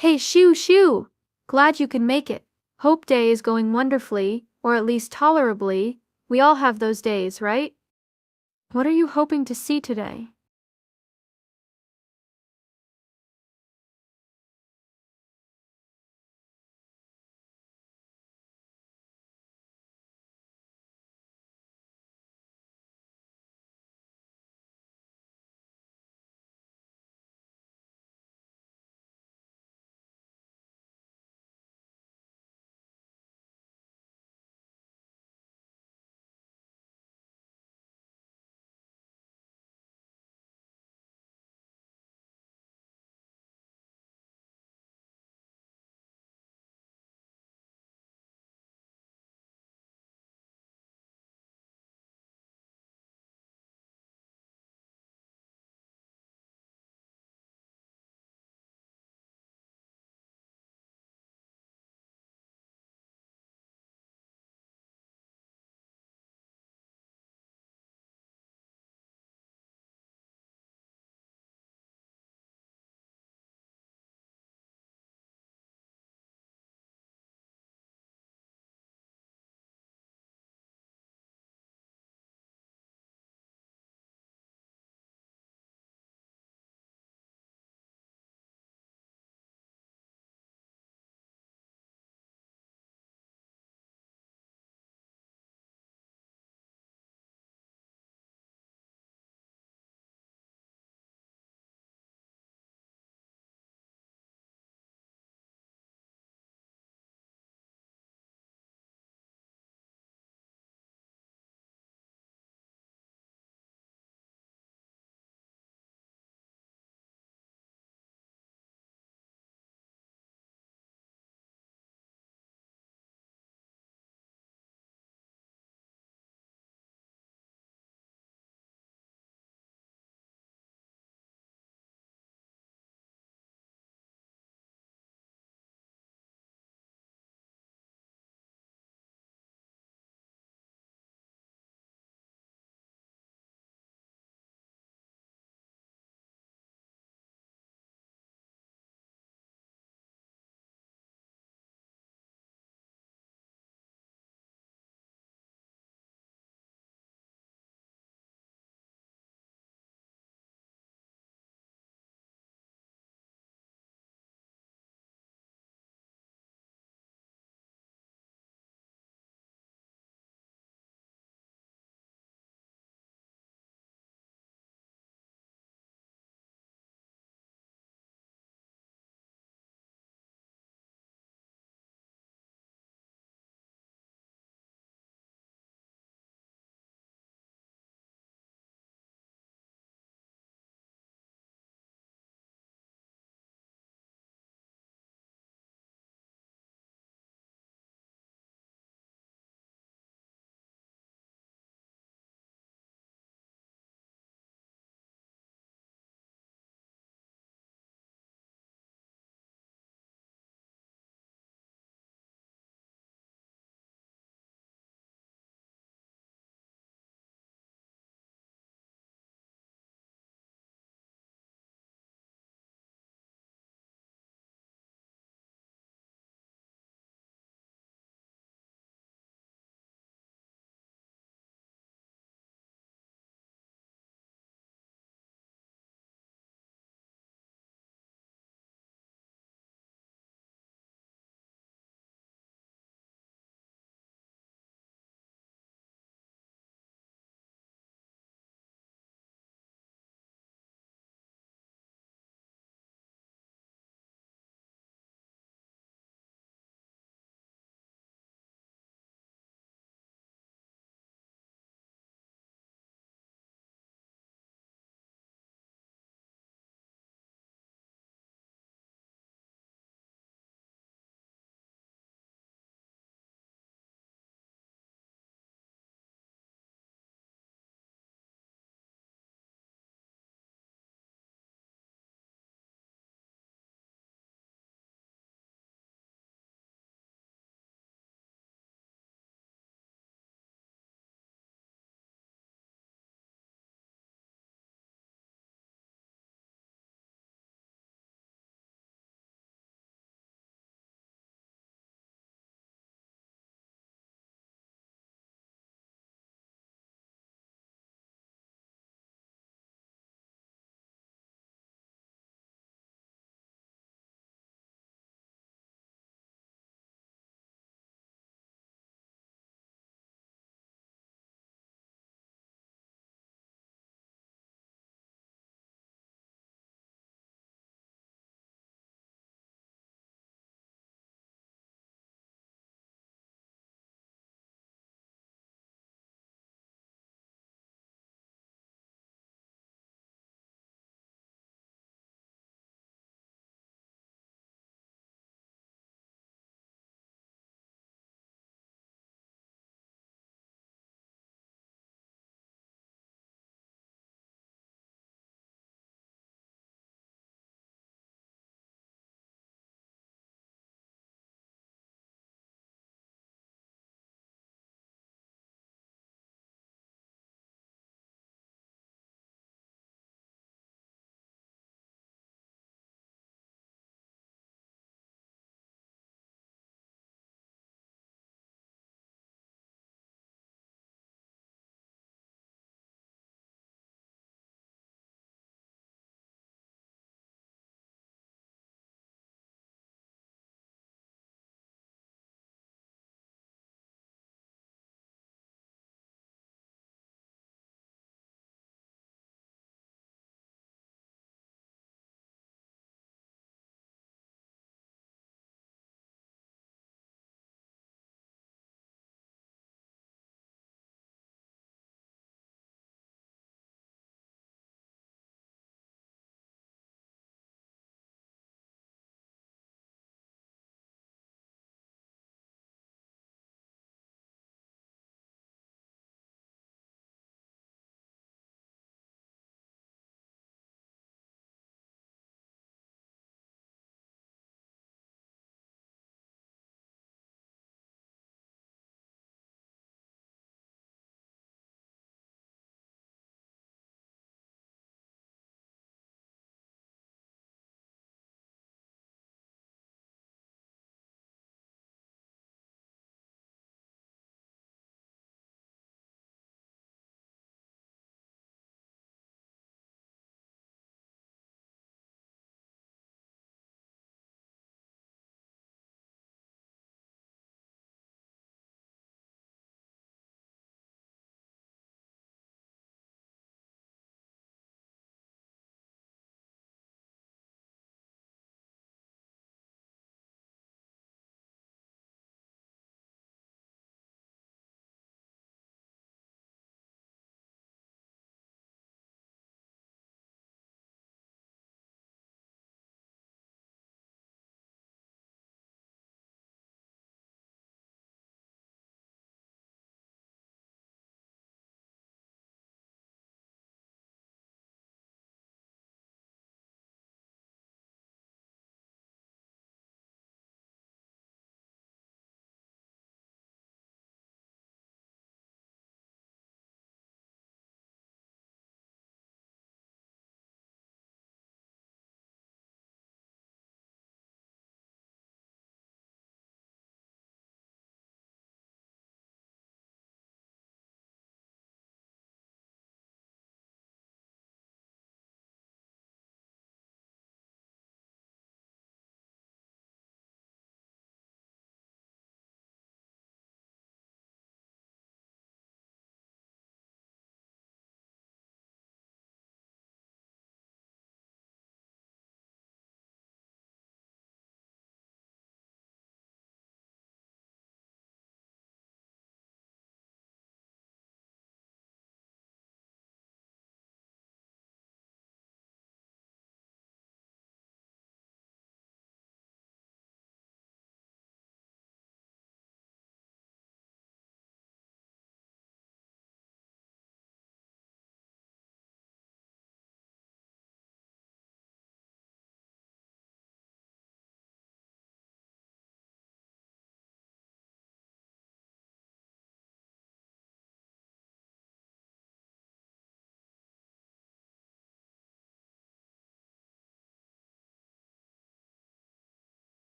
Hey, Shoo Shoo! Glad you can make it. Hope day is going wonderfully, or at least tolerably. We all have those days, right? What are you hoping to see today?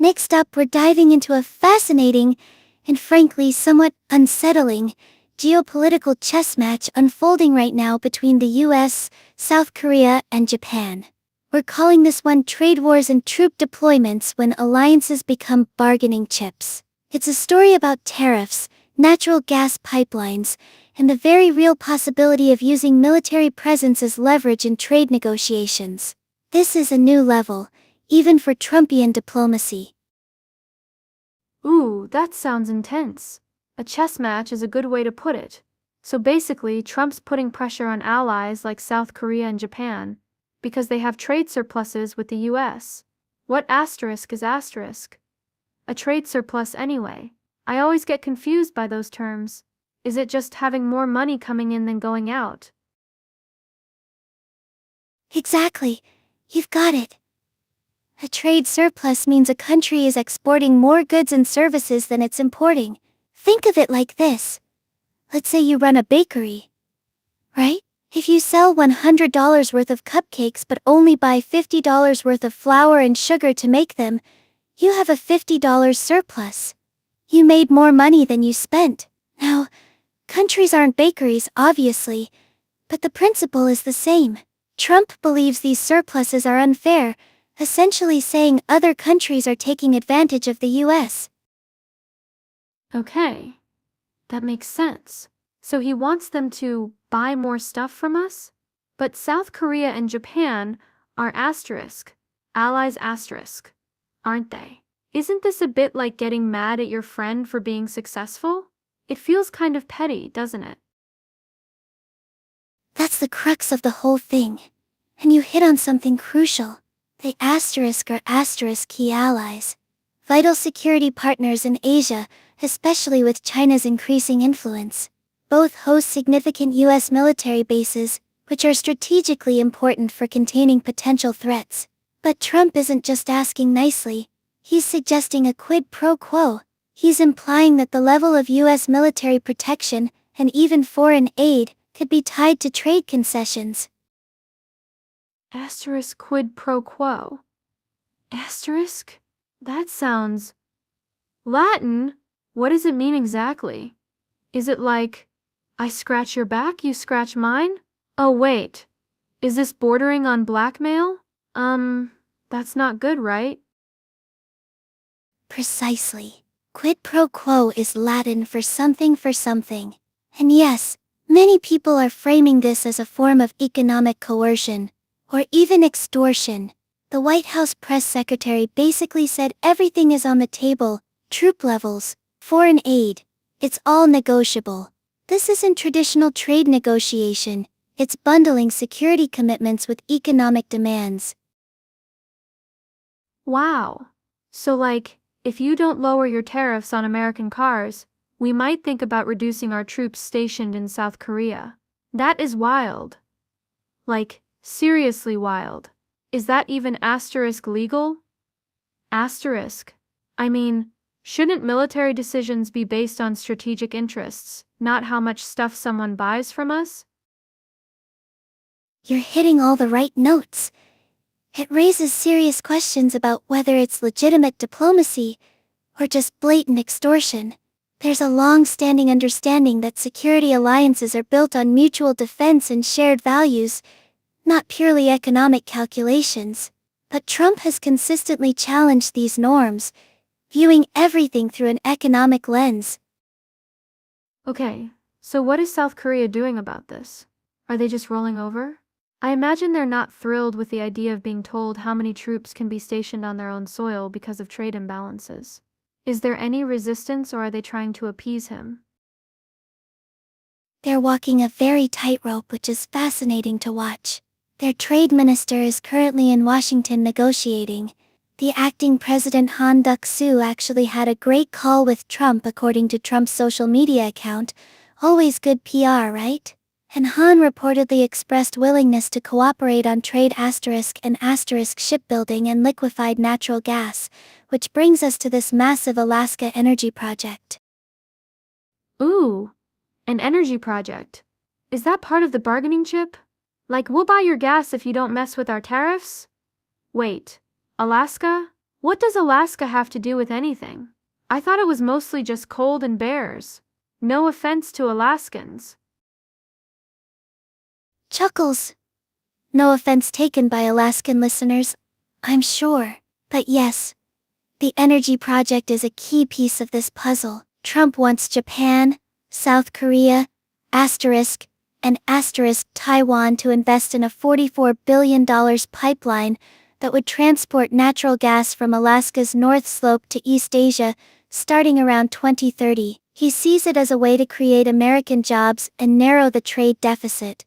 Next up, we're diving into a fascinating, and frankly somewhat unsettling, geopolitical chess match unfolding right now between the US, South Korea, and Japan. We're calling this one trade wars and troop deployments when alliances become bargaining chips. It's a story about tariffs, natural gas pipelines, and the very real possibility of using military presence as leverage in trade negotiations. This is a new level, even for Trumpian diplomacy. Ooh, that sounds intense. A chess match is a good way to put it. So basically, Trump's putting pressure on allies like South Korea and Japan, because they have trade surpluses with the US. What asterisk is asterisk? A trade surplus anyway. I always get confused by those terms. Is it just having more money coming in than going out? Exactly. You've got it. A trade surplus means a country is exporting more goods and services than it's importing. Think of it like this. Let's say you run a bakery, right? If you sell $100 worth of cupcakes but only buy $50 worth of flour and sugar to make them, you have a $50 surplus. You made more money than you spent. Now, countries aren't bakeries, obviously, but the principle is the same. Trump believes these surpluses are unfair, essentially saying other countries are taking advantage of the US. Okay, that makes sense. So he wants them to buy more stuff from us? But South Korea and Japan are allies aren't they? Isn't this a bit like getting mad at your friend for being successful? It feels kind of petty, doesn't it? That's the crux of the whole thing. And you hit on something crucial. The asterisk are key allies. Vital security partners in Asia, especially with China's increasing influence. Both host significant US military bases, which are strategically important for containing potential threats. But Trump isn't just asking nicely. He's suggesting a quid pro quo. He's implying that the level of US military protection, and even foreign aid, could be tied to trade concessions. Asterisk quid pro quo. Asterisk? That sounds Latin. What does it mean exactly? Is it like, I scratch your back, you scratch mine? Oh wait, is this bordering on blackmail? That's not good, right? Precisely. Quid pro quo is Latin for something for something. And yes, many people are framing this as a form of economic coercion, or even extortion. The White House press secretary basically said everything is on the table: troop levels, foreign aid. It's all negotiable. This isn't traditional trade negotiation, it's bundling security commitments with economic demands. Wow. So like, if you don't lower your tariffs on American cars, we might think about reducing our troops stationed in South Korea. That is wild. Like, seriously wild. Is that even asterisk legal? Asterisk. I mean, shouldn't military decisions be based on strategic interests, not how much stuff someone buys from us? You're hitting all the right notes. It raises serious questions about whether it's legitimate diplomacy, or just blatant extortion. There's a long-standing understanding that security alliances are built on mutual defense and shared values, not purely economic calculations. But Trump has consistently challenged these norms, viewing everything through an economic lens. Okay, so what is South Korea doing about this? Are they just rolling over? I imagine they're not thrilled with the idea of being told how many troops can be stationed on their own soil because of trade imbalances. Is there any resistance, or are they trying to appease him? They're walking a very tightrope, which is fascinating to watch. Their trade minister is currently in Washington negotiating. The acting president Han Duck-soo actually had a great call with Trump, according to Trump's social media account. Always good PR, right? And Han reportedly expressed willingness to cooperate on trade and shipbuilding and liquefied natural gas, which brings us to this massive Alaska energy project. Ooh, an energy project. Is that part of the bargaining chip? Like, we'll buy your gas if you don't mess with our tariffs? Wait, Alaska? What does Alaska have to do with anything? I thought it was mostly just cold and bears. No offense to Alaskans. Chuckles. No offense taken by Alaskan listeners, I'm sure. But yes, the energy project is a key piece of this puzzle. Trump wants Japan, South Korea, and Taiwan to invest in a $44 billion pipeline that would transport natural gas from Alaska's North Slope to East Asia, starting around 2030. He sees it as a way to create American jobs and narrow the trade deficit.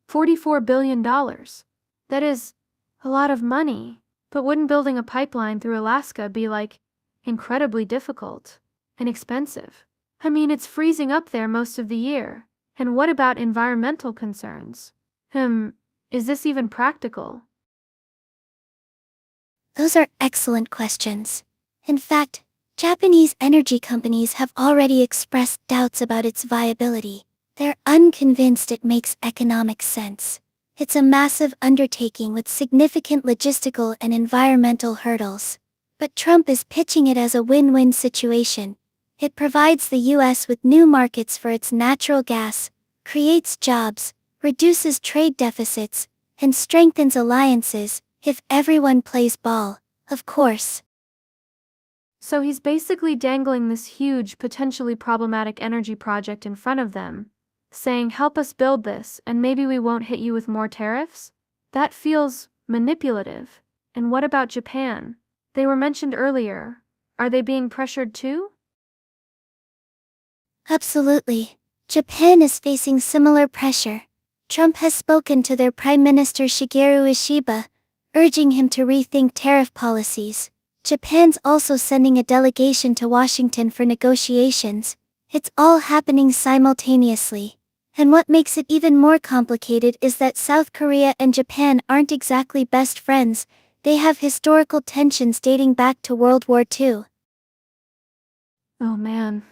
$44 billion. That is a lot of money. But wouldn't building a pipeline through Alaska be incredibly difficult and expensive? I mean, it's freezing up there most of the year. And what about environmental concerns? Is this even practical? Those are excellent questions. In fact, Japanese energy companies have already expressed doubts about its viability. They're unconvinced it makes economic sense. It's a massive undertaking with significant logistical and environmental hurdles. But Trump is pitching it as a win-win situation. It provides the U.S. with new markets for its natural gas, creates jobs, reduces trade deficits, and strengthens alliances, if everyone plays ball, of course. So he's basically dangling this huge, potentially problematic energy project in front of them, saying, help us build this, and maybe we won't hit you with more tariffs? That feels manipulative. And what about Japan? They were mentioned earlier. Are they being pressured too? Absolutely. Japan is facing similar pressure. Trump has spoken to their Prime Minister Shigeru Ishiba, urging him to rethink tariff policies. Japan's also sending a delegation to Washington for negotiations. It's all happening simultaneously. And what makes it even more complicated is that South Korea and Japan aren't exactly best friends. They have historical tensions dating back to World War II. Oh man.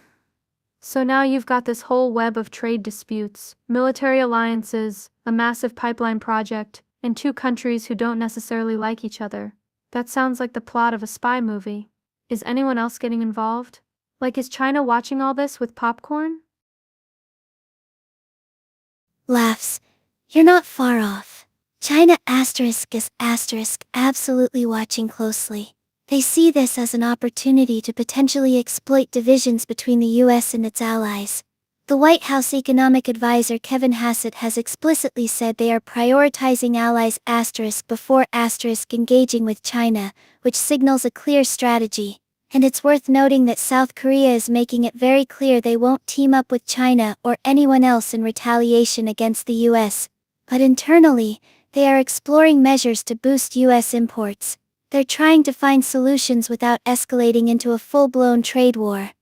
So now you've got this whole web of trade disputes, military alliances, a massive pipeline project, and two countries who don't necessarily like each other. That sounds like the plot of a spy movie. Is anyone else getting involved? Is China watching all this with popcorn? Laughs. You're not far off. China is absolutely watching closely. They see this as an opportunity to potentially exploit divisions between the US and its allies. The White House economic advisor Kevin Hassett has explicitly said they are prioritizing allies before engaging with China, which signals a clear strategy. And it's worth noting that South Korea is making it very clear they won't team up with China or anyone else in retaliation against the US. But internally, they are exploring measures to boost US imports. They're trying to find solutions without escalating into a full-blown trade war.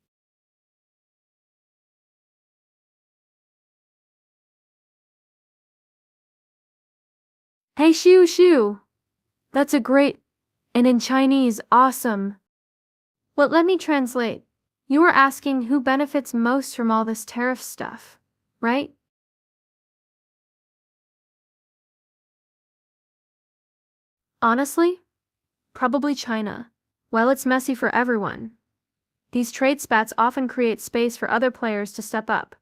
Hey Xiu Xiu! That's a great, and in Chinese, awesome. Well, let me translate. You were asking who benefits most from all this tariff stuff, right? Honestly? Probably China. Well, it's messy for everyone. These trade spats often create space for other players to step up.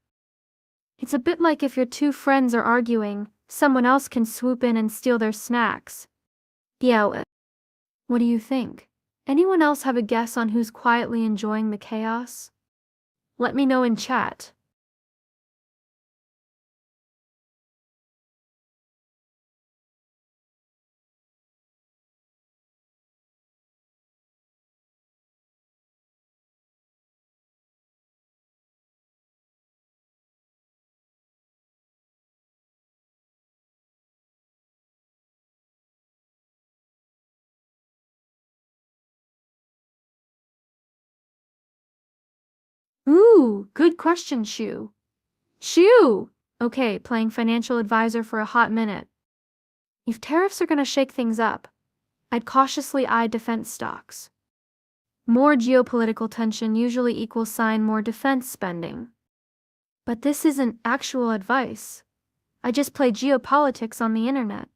It's a bit like if your two friends are arguing, someone else can swoop in and steal their snacks. Yeah, what do you think? Anyone else have a guess on who's quietly enjoying the chaos? Let me know in chat. Ooh, good question, Shu. Shu! Okay, playing financial advisor for a hot minute. If tariffs are gonna shake things up, I'd cautiously eye defense stocks. More geopolitical tension usually equals more defense spending. But this isn't actual advice. I just play geopolitics on the internet.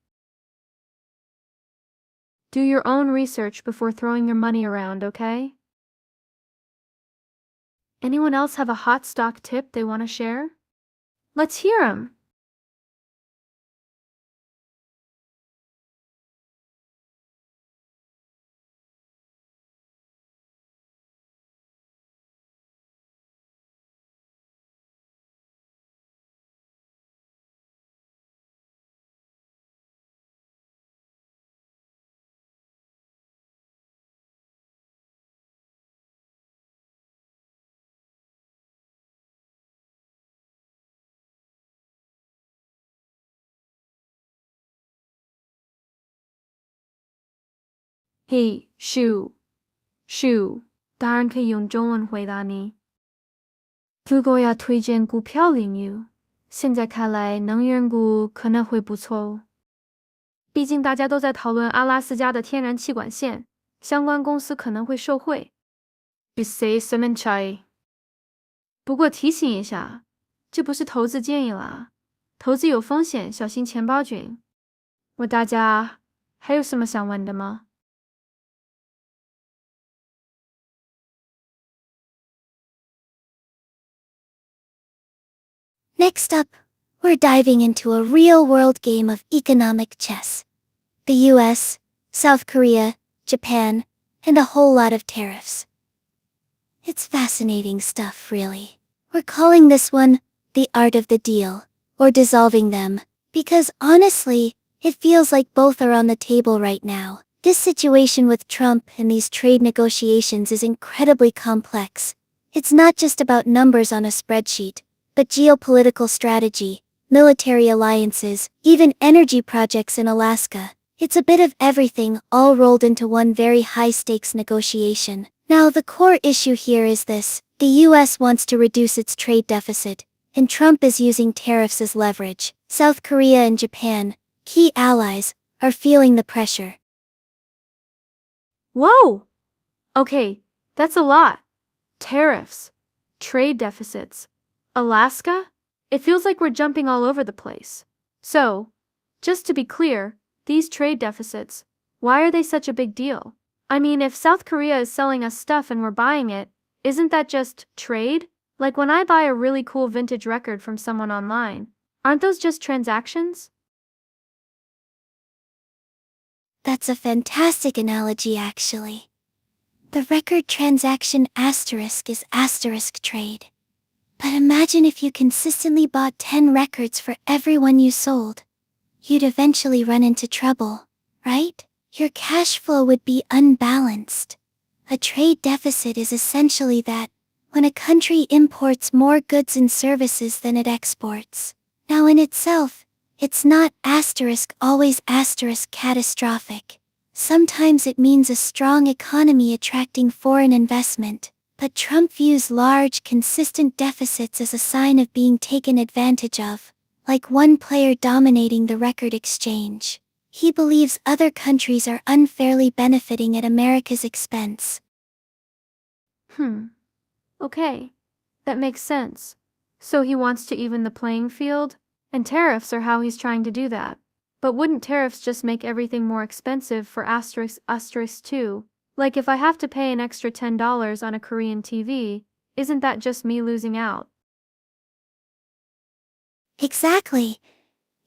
Do your own research before throwing your money around, okay? Anyone else have a hot stock tip they want to share? Let's hear 'em.嘿，咻，当然可以用中文回答你。如果要推荐股票领域，现在看来能源股可能会不错哦。毕竟大家都在讨论阿拉斯加的天然气管线，相关公司可能会受惠。不过提醒一下，这不是投资建议啦，投资有风险，小心钱包菌。问大家还有什么想问的吗？Next up, we're diving into a real-world game of economic chess. The US, South Korea, Japan, and a whole lot of tariffs. It's fascinating stuff, really. We're calling this one, The Art of the Deal, or Dissolving Them, because honestly, it feels like both are on the table right now. This situation with Trump and these trade negotiations is incredibly complex. It's not just about numbers on a spreadsheet, but geopolitical strategy, military alliances, even energy projects in Alaska. It's a bit of everything all rolled into one very high-stakes negotiation. Now, the core issue here is this: the US wants to reduce its trade deficit, and Trump is using tariffs as leverage. South Korea and Japan, key allies, are feeling the pressure. Whoa! Okay, that's a lot. Tariffs, trade deficits, Alaska? It feels like we're jumping all over the place. So, just to be clear, these trade deficits, why are they such a big deal? I mean, if South Korea is selling us stuff and we're buying it, isn't that just trade? Like when I buy a really cool vintage record from someone online, aren't those just transactions? That's a fantastic analogy, actually. The record transaction asterisk is asterisk trade. But imagine if you consistently bought 10 records for every one you sold. You'd eventually run into trouble, right? Your cash flow would be unbalanced. A trade deficit is essentially that, when a country imports more goods and services than it exports. Now in itself, it's not always catastrophic. Sometimes it means a strong economy attracting foreign investment. But Trump views large, consistent deficits as a sign of being taken advantage of, like one player dominating the record exchange. He believes other countries are unfairly benefiting at America's expense. Okay, that makes sense. So he wants to even the playing field? And tariffs are how he's trying to do that. But wouldn't tariffs just make everything more expensive for asterisk too? Like if I have to pay an extra $10 on a Korean TV, isn't that just me losing out? Exactly.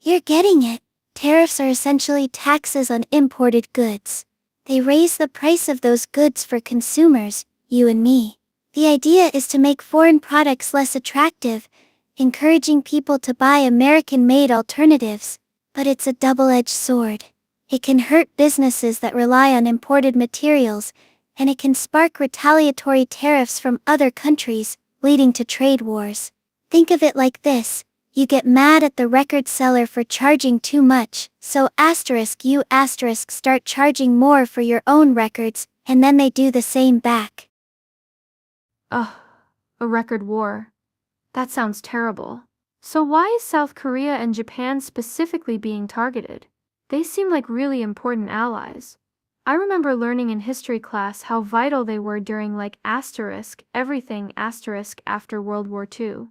You're getting it. Tariffs are essentially taxes on imported goods. They raise the price of those goods for consumers, you and me. The idea is to make foreign products less attractive, encouraging people to buy American-made alternatives. But it's a double-edged sword. It can hurt businesses that rely on imported materials, and it can spark retaliatory tariffs from other countries, leading to trade wars. Think of it like this: you get mad at the record seller for charging too much, so you start charging more for your own records, and then they do the same back. Ugh, a record war. That sounds terrible. So why is South Korea and Japan specifically being targeted? They seem like really important allies. I remember learning in history class how vital they were during everything after World War II.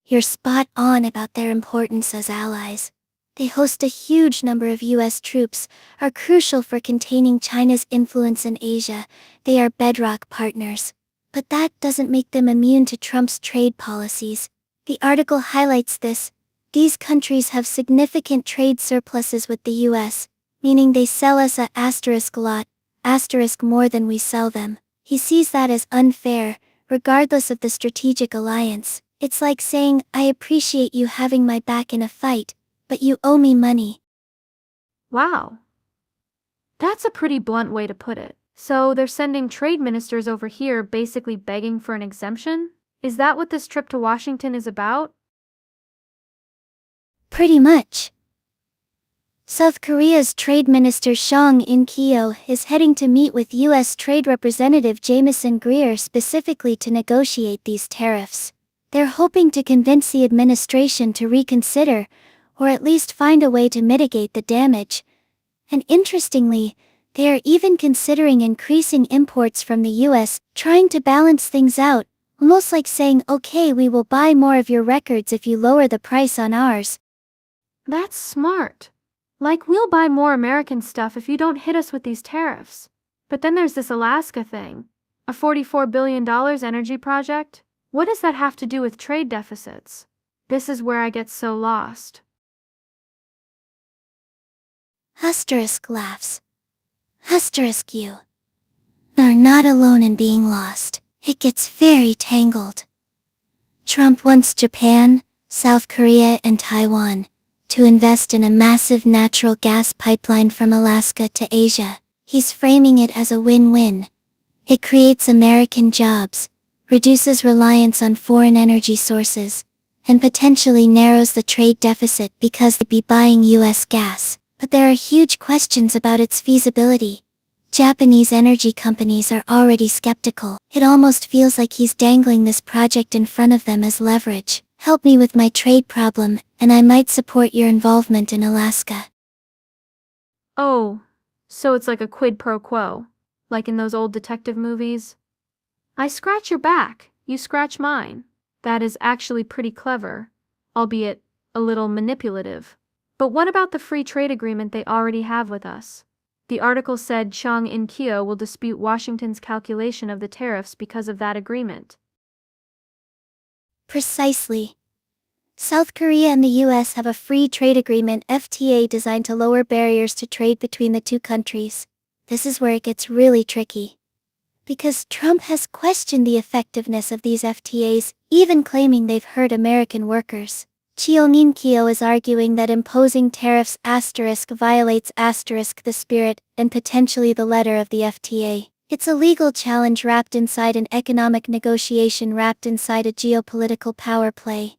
You're spot on about their importance as allies. They host a huge number of US troops, are crucial for containing China's influence in Asia. They are bedrock partners. But that doesn't make them immune to Trump's trade policies. The article highlights this. These countries have significant trade surpluses with the US, meaning they sell us a lot, more than we sell them. He sees that as unfair, regardless of the strategic alliance. It's like saying, I appreciate you having my back in a fight, but you owe me money. Wow. That's a pretty blunt way to put it. So they're sending trade ministers over here basically begging for an exemption? Is that what this trip to Washington is about? Pretty much. South Korea's Trade Minister Song In-kyo is heading to meet with U.S. Trade Representative Jamieson Greer specifically to negotiate these tariffs. They're hoping to convince the administration to reconsider, or at least find a way to mitigate the damage. And interestingly, they are even considering increasing imports from the US, trying to balance things out, almost like saying, okay, we will buy more of your records if you lower the price on ours. That's smart. Like, we'll buy more American stuff if you don't hit us with these tariffs. But then there's this Alaska thing. A $44 billion energy project? What does that have to do with trade deficits? This is where I get so lost. Asterisk laughs. Asterisk you are not alone in being lost. It gets very tangled. Trump wants Japan, South Korea and Taiwan to invest in a massive natural gas pipeline from Alaska to Asia. He's framing it as a win-win. It creates American jobs, reduces reliance on foreign energy sources, and potentially narrows the trade deficit because they'd be buying US gas. But there are huge questions about its feasibility. Japanese energy companies are already skeptical. It almost feels like he's dangling this project in front of them as leverage. Help me with my trade problem, and I might support your involvement in Alaska. Oh, so it's like a quid pro quo, like in those old detective movies? I scratch your back, you scratch mine. That is actually pretty clever, albeit a little manipulative. But what about the free trade agreement they already have with us? The article said Chung In-kyo will dispute Washington's calculation of the tariffs because of that agreement. Precisely. South Korea and the US have a free trade agreement FTA designed to lower barriers to trade between the two countries. This is where it gets really tricky. Because Trump has questioned the effectiveness of these FTAs, even claiming they've hurt American workers. Chung In-kyo is arguing that imposing tariffs violates the spirit and potentially the letter of the FTA. It's a legal challenge wrapped inside an economic negotiation wrapped inside a geopolitical power play.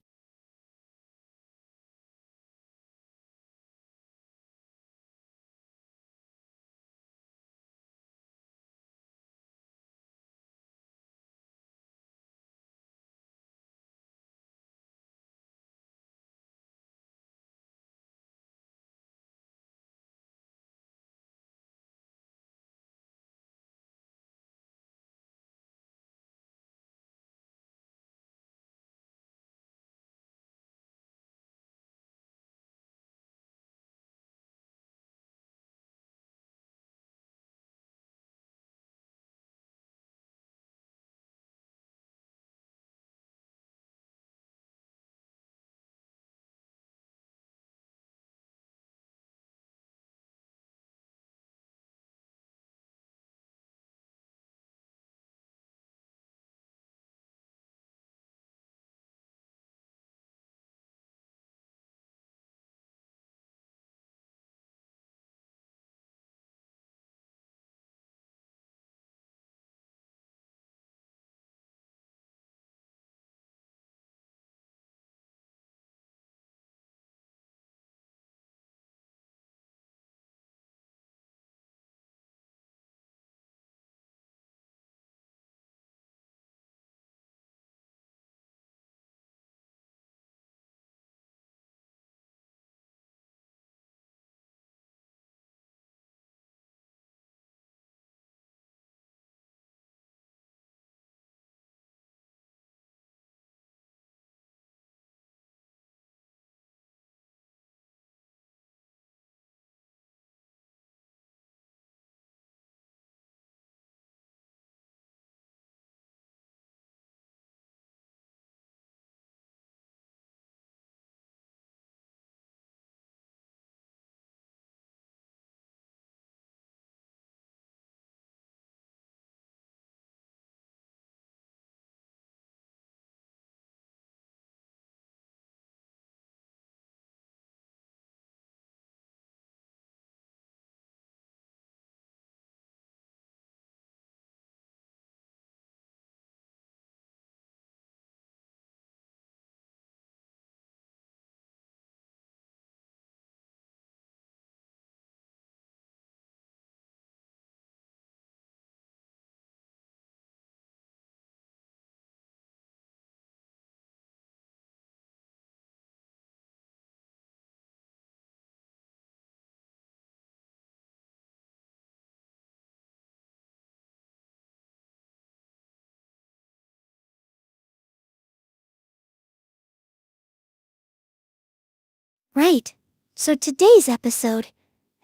Right. So today's episode,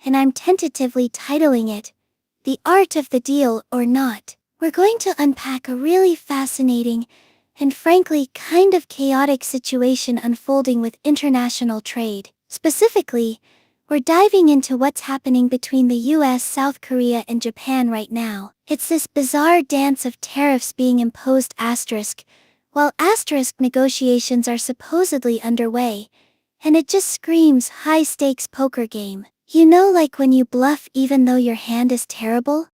and I'm tentatively titling it, The Art of the Deal or Not, we're going to unpack a really fascinating and frankly kind of chaotic situation unfolding with international trade. Specifically, we're diving into what's happening between the US, South Korea, and Japan right now. It's this bizarre dance of tariffs being imposed while negotiations are supposedly underway, and it just screams high-stakes poker game. You know, like when you bluff even though your hand is terrible?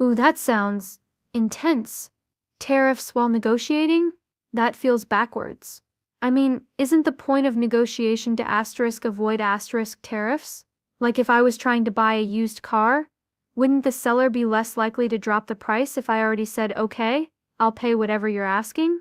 Ooh, that sounds intense. Tariffs while negotiating? That feels backwards. I mean, isn't the point of negotiation to avoid tariffs? Like if I was trying to buy a used car, wouldn't the seller be less likely to drop the price if I already said, okay, I'll pay whatever you're asking?